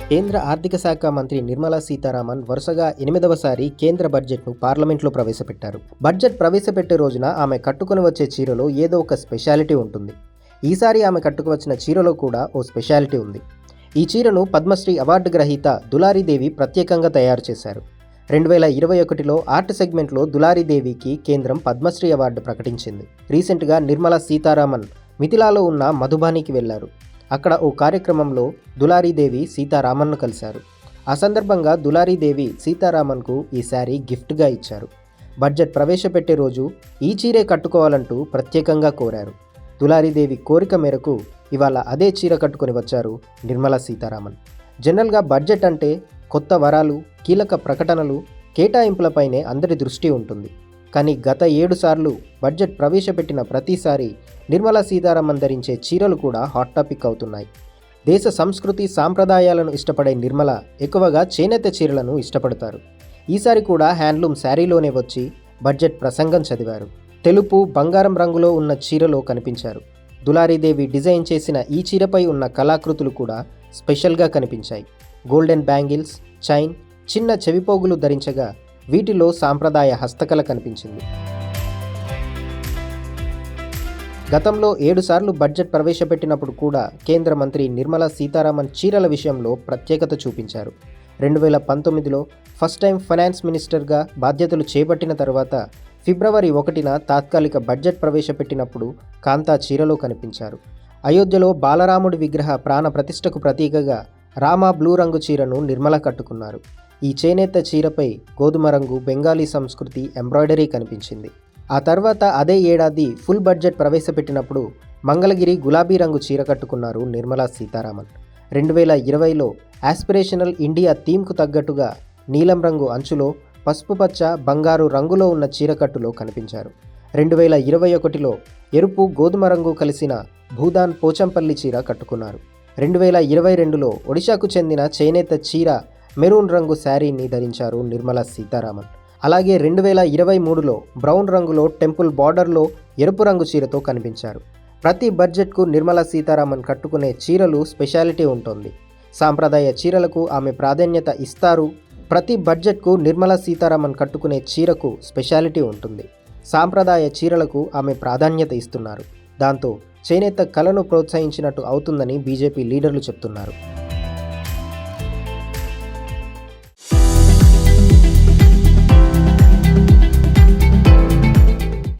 కేంద్ర ఆర్థిక శాఖ మంత్రి నిర్మలా సీతారామన్ వరుసగా 8వసారి కేంద్ర బడ్జెట్ను పార్లమెంట్లో ప్రవేశపెట్టారు. బడ్జెట్ ప్రవేశపెట్టే రోజున ఆమె కట్టుకుని వచ్చే చీరలో ఏదో ఒక స్పెషాలిటీ ఉంటుంది. ఈసారి ఆమె కట్టుకువచ్చిన చీరలో కూడా ఓ స్పెషాలిటీ ఉంది. ఈ చీరను పద్మశ్రీ అవార్డు గ్రహీత దులారీదేవి ప్రత్యేకంగా తయారు చేశారు. 2021లో ఆర్ట్ సెగ్మెంట్లో దులారీదేవికి కేంద్రం పద్మశ్రీ అవార్డు ప్రకటించింది. రీసెంట్గా నిర్మలా సీతారామన్ మిథిలాలో ఉన్న మధుబానికి వెళ్లారు. అక్కడ ఓ కార్యక్రమంలో దులారీదేవి సీతారామన్ను కలిశారు. ఆ సందర్భంగా దులారీదేవి సీతారామన్కు ఈ శారీ గిఫ్ట్గా ఇచ్చారు. బడ్జెట్ ప్రవేశపెట్టే రోజు ఈ చీరే కట్టుకోవాలంటూ ప్రత్యేకంగా కోరారు. దులారీదేవి కోరిక మేరకు ఇవాళ అదే చీర కట్టుకొని వచ్చారు నిర్మలా సీతారామన్. జనరల్గా బడ్జెట్ అంటే కొత్త వరాలు, కీలక ప్రకటనలు, కేటాయింపులపైనే అందరి దృష్టి ఉంటుంది. కానీ గత 7 సార్లు బడ్జెట్ ప్రవేశపెట్టిన ప్రతిసారి నిర్మలా సీతారామన్ ధరించే చీరలు కూడా హాట్ టాపిక్ అవుతున్నాయి. దేశ సంస్కృతి సాంప్రదాయాలను ఇష్టపడే నిర్మల ఎక్కువగా చేనేత చీరలను ఇష్టపడతారు. ఈసారి కూడా హ్యాండ్లూమ్ శారీలోనే వచ్చి బడ్జెట్ ప్రసంగం చదివారు. తెలుపు, బంగారం రంగులో ఉన్న చీరలో కనిపించారు. దులారీదేవి డిజైన్ చేసిన ఈ చీరపై ఉన్న కళాకృతులు కూడా స్పెషల్గా కనిపించాయి. గోల్డెన్ బ్యాంగిల్స్, చైన్, చిన్న చెవిపోగులు ధరించగా వీటిలో సాంప్రదాయ హస్తకళ కనిపించింది. గతంలో 7 సార్లు బడ్జెట్ ప్రవేశపెట్టినప్పుడు కూడా కేంద్ర మంత్రి నిర్మలా సీతారామన్ చీరల విషయంలో ప్రత్యేకత చూపించారు. 2019లో ఫస్ట్ టైం ఫైనాన్స్ మినిస్టర్గా బాధ్యతలు చేపట్టిన తర్వాత ఫిబ్రవరి 1న తాత్కాలిక బడ్జెట్ ప్రవేశపెట్టినప్పుడు కాంతా చీరలో కనిపించారు. అయోధ్యలో బాలరాముడి విగ్రహ ప్రాణ ప్రతిష్టకు ప్రతీకగా రామా బ్లూ రంగు చీరను నిర్మల కట్టుకున్నారు. ఈ చేనేత చీరపై గోధుమ రంగు, బెంగాలీ సంస్కృతి ఎంబ్రాయిడరీ కనిపించింది. ఆ తర్వాత అదే ఏడాది ఫుల్ బడ్జెట్ ప్రవేశపెట్టినప్పుడు మంగళగిరి గులాబీ రంగు చీర కట్టుకున్నారు నిర్మలా సీతారామన్. 2020లో ఆస్పిరేషనల్ ఇండియా థీమ్కు తగ్గట్టుగా నీలం రంగు అంచులో పసుపు పచ్చ, బంగారు రంగులో ఉన్న చీరకట్టులో కనిపించారు. 2021లో ఎరుపు, గోధుమ రంగు కలిసిన భూదాన్ పోచంపల్లి చీర కట్టుకున్నారు. 2022లో ఒడిశాకు చెందిన చేనేత చీర మెరూన్ రంగు శారీని ధరించారు నిర్మలా సీతారామన్. అలాగే 2023లో బ్రౌన్ రంగులో టెంపుల్ బార్డర్లో ఎరుపు రంగు చీరతో కనిపించారు. ప్రతి బడ్జెట్కు నిర్మలా సీతారామన్ కట్టుకునే చీరలు స్పెషాలిటీ ఉంటుంది. సాంప్రదాయ చీరలకు ఆమె ప్రాధాన్యత ఇస్తారు. ప్రతి బడ్జెట్కు నిర్మలా సీతారామన్ కట్టుకునే చీరకు స్పెషాలిటీ ఉంటుంది. సాంప్రదాయ చీరలకు ఆమె ప్రాధాన్యత ఇస్తున్నారు. దాంతో చేనేత కళను ప్రోత్సహించినట్టు అవుతుందని బీజేపీ లీడర్లు చెప్తున్నారు.